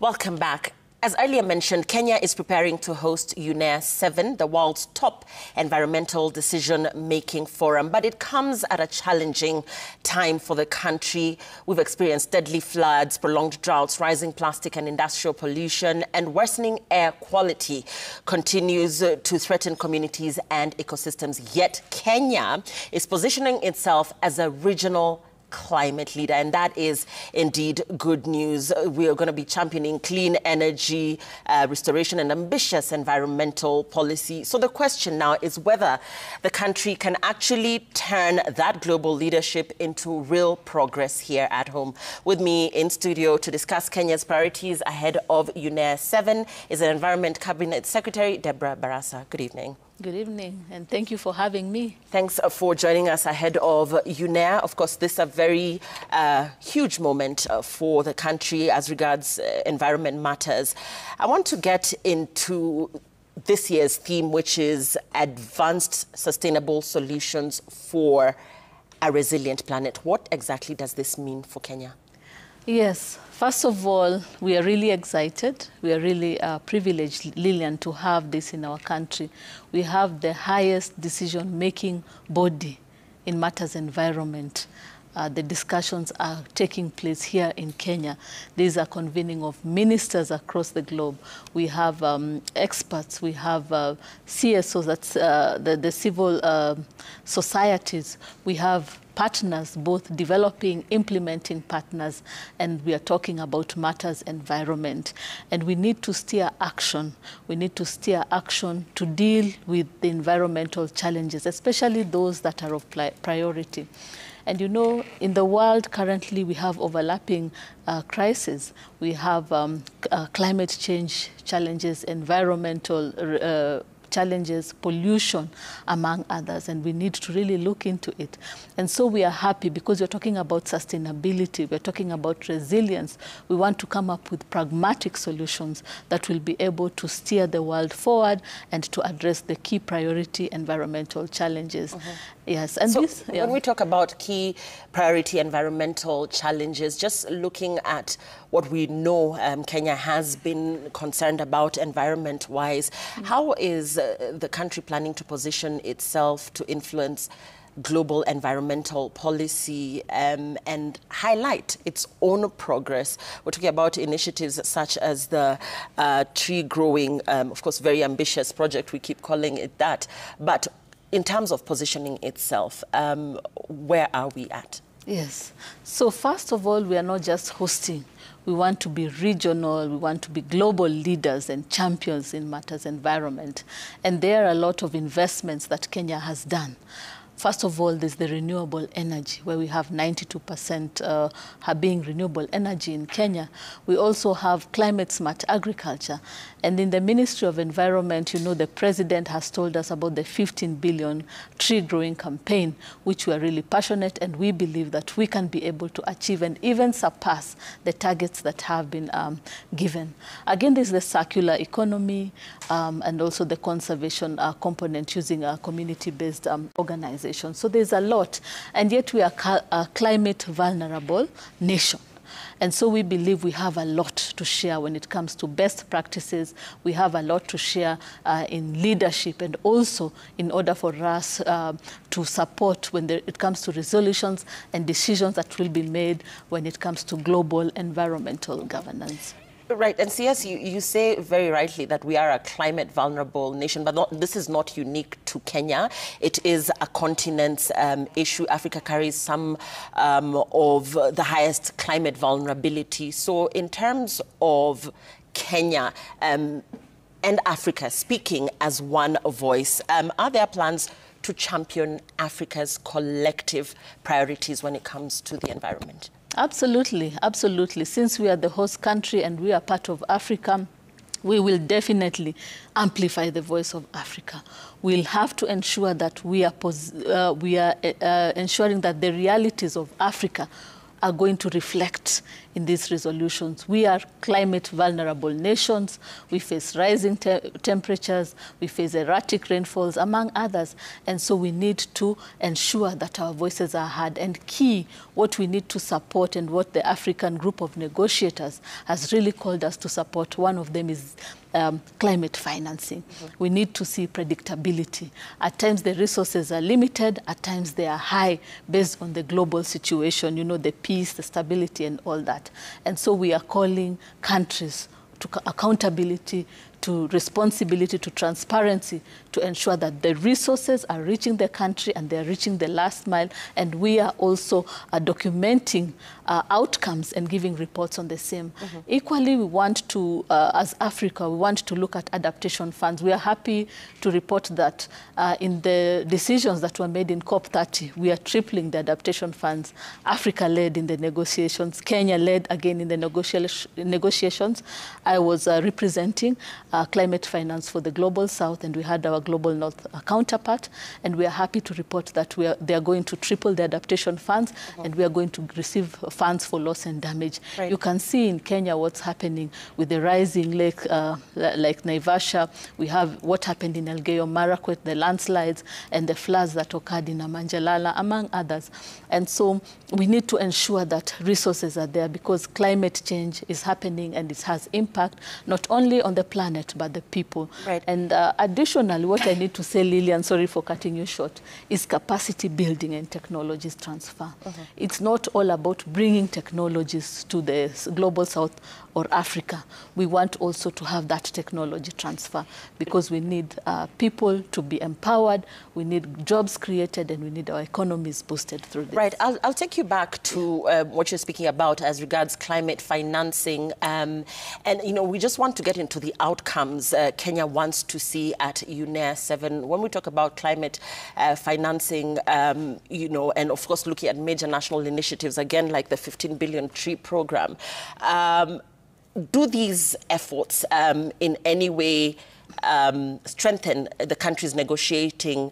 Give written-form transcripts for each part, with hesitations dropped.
Welcome back. As earlier mentioned, Kenya is preparing to host UNEA-7, the world's top environmental decision-making forum. But it comes at a challenging time for the country. We've experienced deadly floods, prolonged droughts, rising plastic and industrial pollution, and worsening air quality continues to threaten communities and ecosystems. Yet Kenya is positioning itself as a regional climate leader, and that is indeed good news. We are going to be championing clean energy, restoration and ambitious environmental policy. So the question now is whether the country can actually turn that global leadership into real progress here at home. With me in studio to discuss Kenya's priorities ahead of UNEA-7 is an Environment Cabinet Secretary, Deborah Barasa. Good evening. Good evening, and thank you for having me. Thanks for joining us ahead of UNEA. Of course, this is a very huge moment for the country as regards environment matters. I want to get into this year's theme, which is Advanced Sustainable Solutions for a Resilient Planet. What exactly does this mean for Kenya? Yes, first of all, we are really excited. We are really privileged, Lillian, to have this in our country. We have the highest decision-making body in matters environment. The discussions are taking place here in Kenya. These are convening of ministers across the globe. We have experts, we have CSOs, that's the civil societies. We have partners, both developing, implementing partners, and we are talking about matters environment. And we need to steer action. We need to steer action to deal with the environmental challenges, especially those that are of priority. And you know, in the world currently we have overlapping crises. We have climate change challenges, environmental challenges, pollution, among others, and we need to really look into it. And so we are happy because we're talking about sustainability, we're talking about resilience. We want to come up with pragmatic solutions that will be able to steer the world forward and to address the key priority environmental challenges. Yes, and so when we talk about key priority environmental challenges, just looking at what we know Kenya has been concerned about environment-wise, how is the country planning to position itself to influence global environmental policy and highlight its own progress? We're talking about initiatives such as the tree growing, of course, very ambitious project, we keep calling it that. But in terms of positioning itself, where are we at? Yes. So first of all, we are not just hosting. We want to be regional, we want to be global leaders and champions in matters environment. And there are a lot of investments that Kenya has done. First of all, there's the renewable energy, where we have 92% being renewable energy in Kenya. We also have climate-smart agriculture. And in the Ministry of Environment, you know, the President has told us about the 15 billion tree-growing campaign, which we are really passionate, and we believe that we can be able to achieve and even surpass the targets that have been given. Again, there's the circular economy and also the conservation component using a community-based organization. So there's a lot, and yet we are a climate vulnerable nation. And so we believe we have a lot to share when it comes to best practices. We have a lot to share in leadership, and also in order for us to support when it comes to resolutions and decisions that will be made when it comes to global environmental governance. Right, and CS, you say very rightly that we are a climate vulnerable nation, but this is not unique to Kenya. It is a continent's issue. Africa carries some of the highest climate vulnerability. So in terms of Kenya and Africa speaking as one voice, are there plans to champion Africa's collective priorities when it comes to the environment? Absolutely, absolutely. Since we are the host country and we are part of Africa, we will definitely amplify the voice of Africa. We'll have to ensure that we are ensuring that the realities of Africa are going to reflect in these resolutions. We are climate vulnerable nations. We face rising temperatures. We face erratic rainfalls, among others. And so we need to ensure that our voices are heard. And key, what we need to support and what the African group of negotiators has really called us to support, one of them is climate financing. We need to see predictability. At times the resources are limited, at times they are high based on the global situation, you know, the peace, the stability and all that. And so we are calling countries to accountability, to responsibility, to transparency, to ensure that the resources are reaching the country and they're reaching the last mile. And we are also documenting outcomes and giving reports on the same. Equally, we want to, as Africa, we want to look at adaptation funds. We are happy to report that in the decisions that were made in COP30, we are tripling the adaptation funds. Africa led in the negotiations, Kenya led again in the negotiations. I was representing climate finance for the Global South, and we had our Global North counterpart, and we are happy to report that they are going to triple the adaptation funds, and we are going to receive funds for loss and damage. Right. You can see in Kenya what's happening with the rising lake, like Naivasha. We have what happened in Elgeyo Marakwet, the landslides and the floods that occurred in Amanjalala, among others. And so we need to ensure that resources are there, because climate change is happening and it has impact not only on the planet but the people. Right. And additionally, what I need to say, Lillian, sorry for cutting you short, is capacity building and technologies transfer. It's not all about bringing technologies to the Global South or Africa. We want also to have that technology transfer, because we need people to be empowered, we need jobs created, and we need our economies boosted through this. Right. I'll take you back to what you're speaking about as regards climate financing. And, you know, we just want to get into the outcomes Kenya wants to see at UNEA-7. When we talk about climate financing, you know, and of course looking at major national initiatives, again, like the 15 billion tree program, do these efforts in any way strengthen the country's negotiating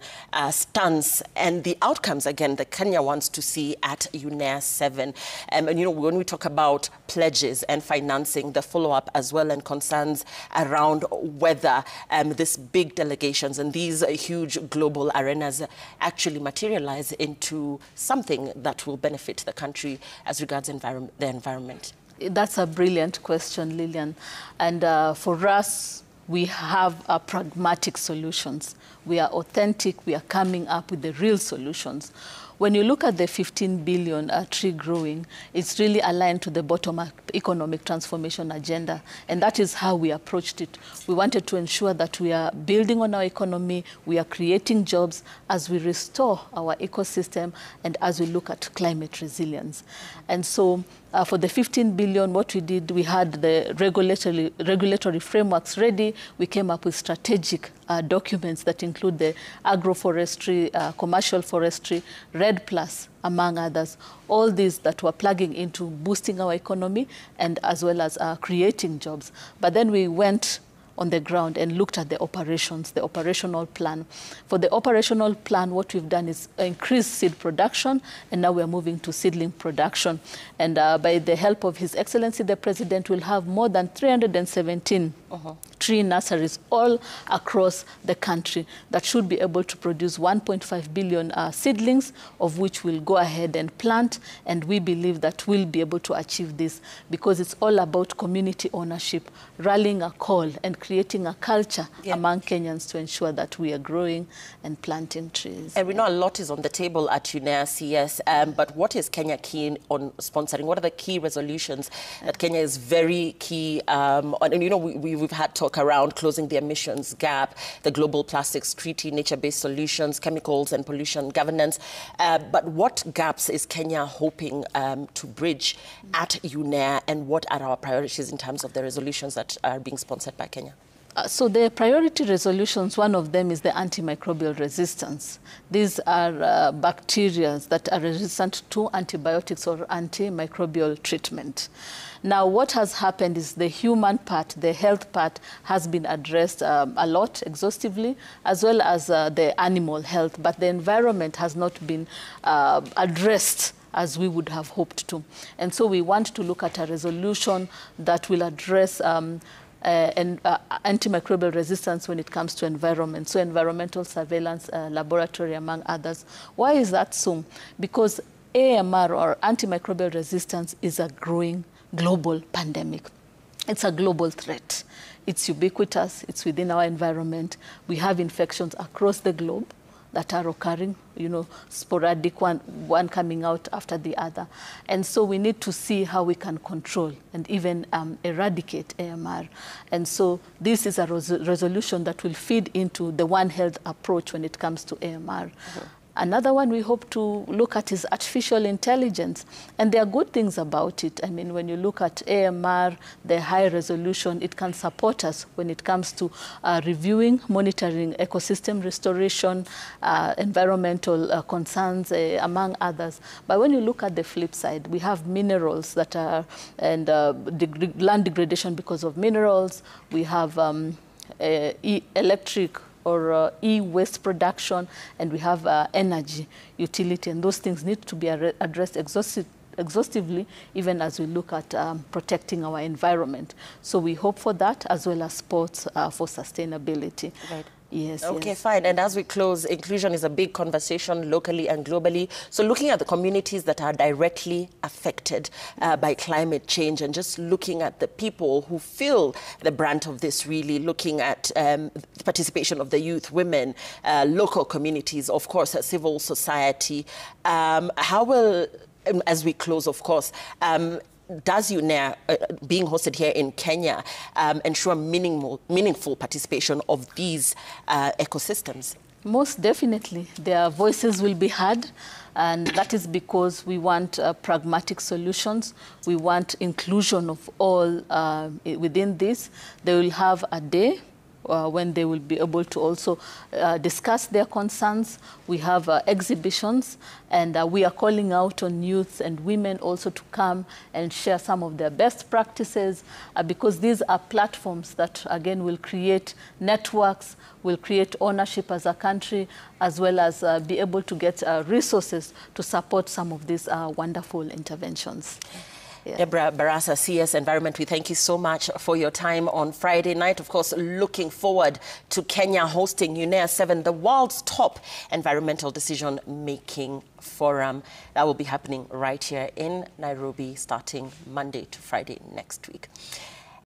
stance and the outcomes, again, that Kenya wants to see at UNEA-7? And, you know, when we talk about pledges and financing, the follow-up as well, and concerns around whether these big delegations and these huge global arenas actually materialize into something that will benefit the country as regards the environment. That's a brilliant question, Lillian. And for us, we have pragmatic solutions. We are authentic. We are coming up with the real solutions. When you look at the 15 billion tree growing, it's really aligned to the bottom-up economic transformation agenda. And that is how we approached it. We wanted to ensure that we are building on our economy, we are creating jobs as we restore our ecosystem and as we look at climate resilience. And so for the 15 billion, what we did, we had the regulatory frameworks ready. We came up with strategic documents that include the agroforestry, commercial forestry, RED+, among others, all these that were plugging into boosting our economy and as well as creating jobs. But then we went on the ground and looked at the operations, the operational plan. For the operational plan, what we've done is increase seed production, and now we're moving to seedling production. And by the help of His Excellency, the President, will have more than 317 tree nurseries all across the country that should be able to produce 1.5 billion seedlings, of which we'll go ahead and plant. And we believe that we'll be able to achieve this because it's all about community ownership, rallying a call and creating a culture among Kenyans to ensure that we are growing and planting trees. And we know a lot is on the table at UNEA-CS, but what is Kenya keen on sponsoring? What are the key resolutions that Kenya is very key on? And, you know, we've had talk around closing the emissions gap, the Global Plastics Treaty, nature-based solutions, chemicals and pollution governance. But what gaps is Kenya hoping to bridge at UNEA, and what are our priorities in terms of the resolutions that are being sponsored by Kenya? So the priority resolutions, one of them is the antimicrobial resistance. These are bacteria that are resistant to antibiotics or antimicrobial treatment. Now, what has happened is the human part, the health part, has been addressed a lot exhaustively, as well as the animal health, but the environment has not been addressed as we would have hoped to. And so we want to look at a resolution that will address antimicrobial resistance when it comes to environment, so environmental surveillance laboratory, among others. Why is that so? Because AMR, or antimicrobial resistance, is a growing global pandemic. It's a global threat. It's ubiquitous. It's within our environment. We have infections across the globe that are occurring, you know, sporadic, one coming out after the other. And so we need to see how we can control and even eradicate AMR. And so this is a resolution that will feed into the One Health approach when it comes to AMR. Mm-hmm. Another one we hope to look at is artificial intelligence. And there are good things about it. I mean, when you look at AMR, the high resolution, it can support us when it comes to reviewing, monitoring ecosystem restoration, environmental concerns, among others. But when you look at the flip side, we have minerals that are, and land degradation because of minerals. We have electric or e-waste production, and we have energy utility, and those things need to be addressed exhaustively, even as we look at protecting our environment. So we hope for that, as well as sports for sustainability. Right. Yes. Okay, yes. Fine. And as we close, inclusion is a big conversation locally and globally. So looking at the communities that are directly affected by climate change, and just looking at the people who feel the brunt of this, really looking at the participation of the youth, women, local communities, of course, civil society. How will, as we close, of course, does UNEA, being hosted here in Kenya, ensure meaningful participation of these ecosystems? Most definitely. Their voices will be heard, and that is because we want pragmatic solutions. We want inclusion of all within this. They will have a day when they will be able to also discuss their concerns. We have exhibitions, and we are calling out on youth and women also to come and share some of their best practices, because these are platforms that, again, will create networks, will create ownership as a country, as well as be able to get resources to support some of these wonderful interventions. Yeah. Deborah Barasa, CS Environment, we thank you so much for your time on Friday night. Of course, looking forward to Kenya hosting UNEA-7, the world's top environmental decision-making forum. That will be happening right here in Nairobi, starting Monday to Friday next week.